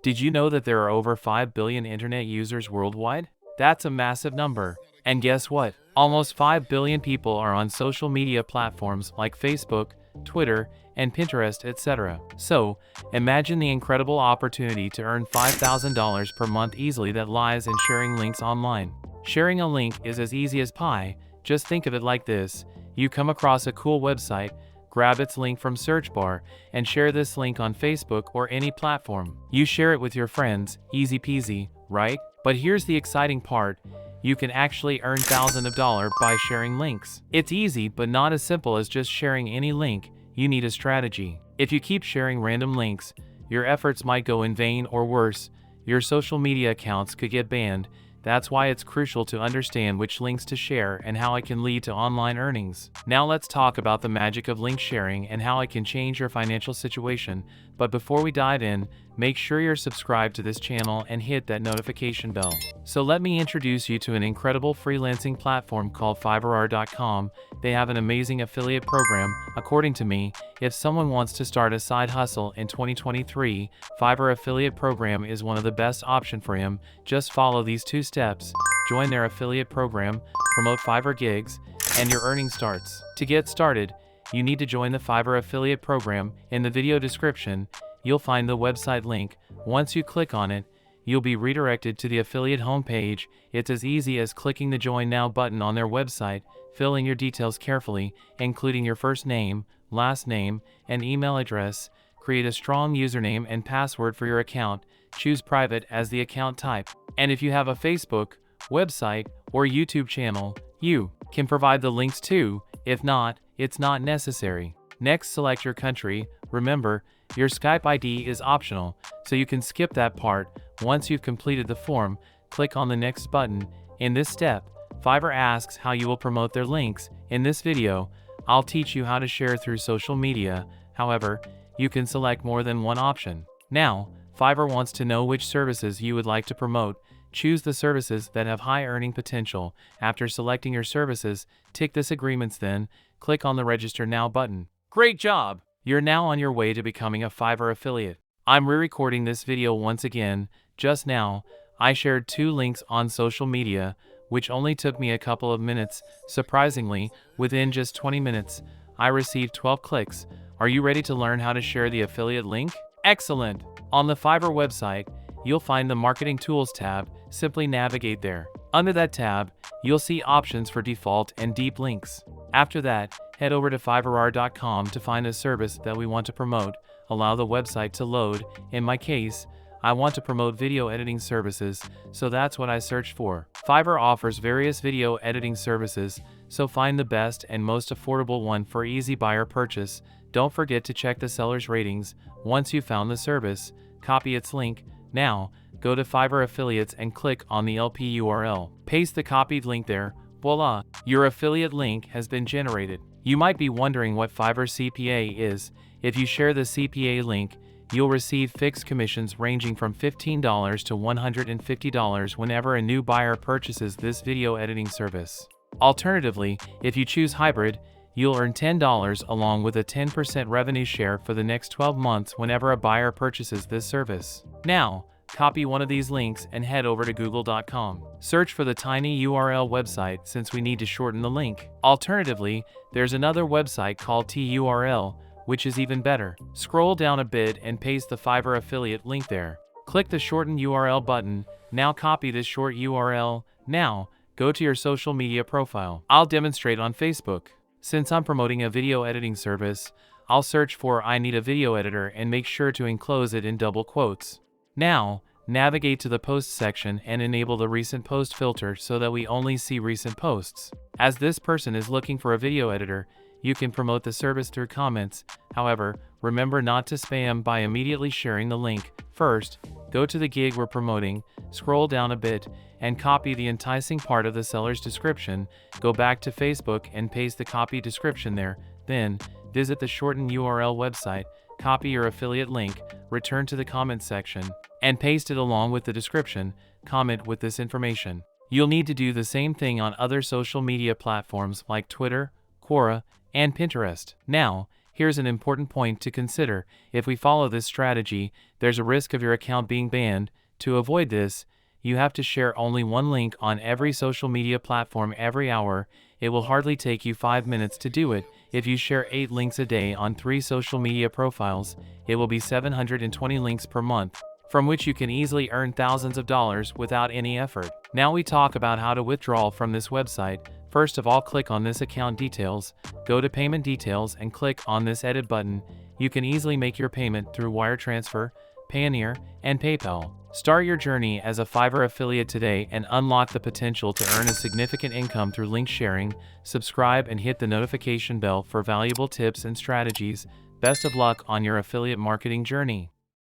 Did you know that there are over 5 billion internet users worldwide? That's a massive number. And guess what? Almost 5 billion people are on social media platforms like Facebook, Twitter, and Pinterest, etc. So, imagine the incredible opportunity to earn $5,000 per month easily that lies in sharing links online. Sharing a link is as easy as pie. Just think of it like this. You come across a cool website, grab its link from search bar, and share this link on Facebook or any platform. You share it with your friends, easy peasy, right? But here's the exciting part. You can actually earn thousands of dollars by sharing links. It's easy, but not as simple as just sharing any link. You need a strategy. If you keep sharing random links, your efforts might go in vain, or worse, your social media accounts could get banned. That's why it's crucial to understand which links to share and how it can lead to online earnings. Now let's talk about the magic of link sharing and how it can change your financial situation. But before we dive in, make sure you're subscribed to this channel and hit that notification bell. So let me introduce you to an incredible freelancing platform called Fiverr.com. They have an amazing affiliate program. According to me, if someone wants to start a side hustle in 2023, Fiverr affiliate program is one of the best options for him. Just follow these 2 steps. Join their affiliate program, promote Fiverr gigs, and your earning starts. To get started, you need to join the Fiverr affiliate program. In the video description, you'll find the website link. Once you click on it, you'll be redirected to the affiliate homepage. It's as easy as clicking the Join Now button on their website. Fill in your details carefully, including your first name, last name, and email address. Create a strong username and password for your account. Choose private as the account type. And if you have a Facebook, website, or YouTube channel, you can provide the links too. If not, it's not necessary. Next, select your country. Remember, your Skype ID is optional, so you can skip that part. Once you've completed the form, click on the next button. In this step, Fiverr asks how you will promote their links. In this video, I'll teach you how to share through social media. However, you can select more than one option. Now, Fiverr wants to know which services you would like to promote. Choose the services that have high earning potential. After selecting your services, tick this agreements, then click on the Register Now button. Great job! You're now on your way to becoming a Fiverr affiliate. I'm re-recording this video once again. Just now, I shared 2 links on social media, which only took me a couple of minutes. Surprisingly, within just 20 minutes, I received 12 clicks. Are you ready to learn how to share the affiliate link? Excellent! On the Fiverr website, you'll find the Marketing Tools tab. Simply navigate there. Under that tab, you'll see options for default and deep links. After that, head over to Fiverr.com to find a service that we want to promote. Allow the website to load. In my case, I want to promote video editing services, so that's what I searched for. Fiverr offers various video editing services, so find the best and most affordable one for easy buyer purchase. Don't forget to check the seller's ratings. Once you've found the service, copy its link. Now, go to Fiverr Affiliates and click on the LP URL. Paste the copied link there. Voila! Your affiliate link has been generated. You might be wondering what Fiverr CPA is. If you share the CPA link, you'll receive fixed commissions ranging from $15 to $150 whenever a new buyer purchases this video editing service. Alternatively, if you choose hybrid, you'll earn $10 along with a 10% revenue share for the next 12 months whenever a buyer purchases this service. Now, copy one of these links and head over to google.com. Search for the tiny URL website since we need to shorten the link. Alternatively, there's another website called TURL, which is even better. Scroll down a bit and paste the Fiverr affiliate link there. Click the shorten URL button. Now copy this short URL. Now, go to your social media profile. I'll demonstrate on Facebook. Since I'm promoting a video editing service, I'll search for I need a video editor and make sure to enclose it in double quotes. Now, navigate to the post section and enable the recent post filter so that we only see recent posts. As this person is looking for a video editor, you can promote the service through comments. However, remember not to spam by immediately sharing the link. First, go to the gig we're promoting, scroll down a bit, and copy the enticing part of the seller's description. Go back to Facebook and paste the copy description there. Then, visit the shortened URL website, copy your affiliate link, return to the comment section, and paste it along with the description. Comment with this information. You'll need to do the same thing on other social media platforms like Twitter, Quora, and Pinterest. Now, Here's an important point to consider. If we follow this strategy, there's a risk of your account being banned. To avoid this, you have to share only one link on every social media platform every hour. It will hardly take you 5 minutes to do it. If you share 8 links a day on 3 social media profiles, it will be 720 links per month, from which you can easily earn thousands of dollars without any effort. Now we talk about how to withdraw from this website. First of all, click on this account details, go to payment details and click on this edit button. You can easily make your payment through wire transfer, Payoneer, and PayPal. Start your journey as a Fiverr affiliate today and unlock the potential to earn a significant income through link sharing. Subscribe and hit the notification bell for valuable tips and strategies. Best of luck on your affiliate marketing journey.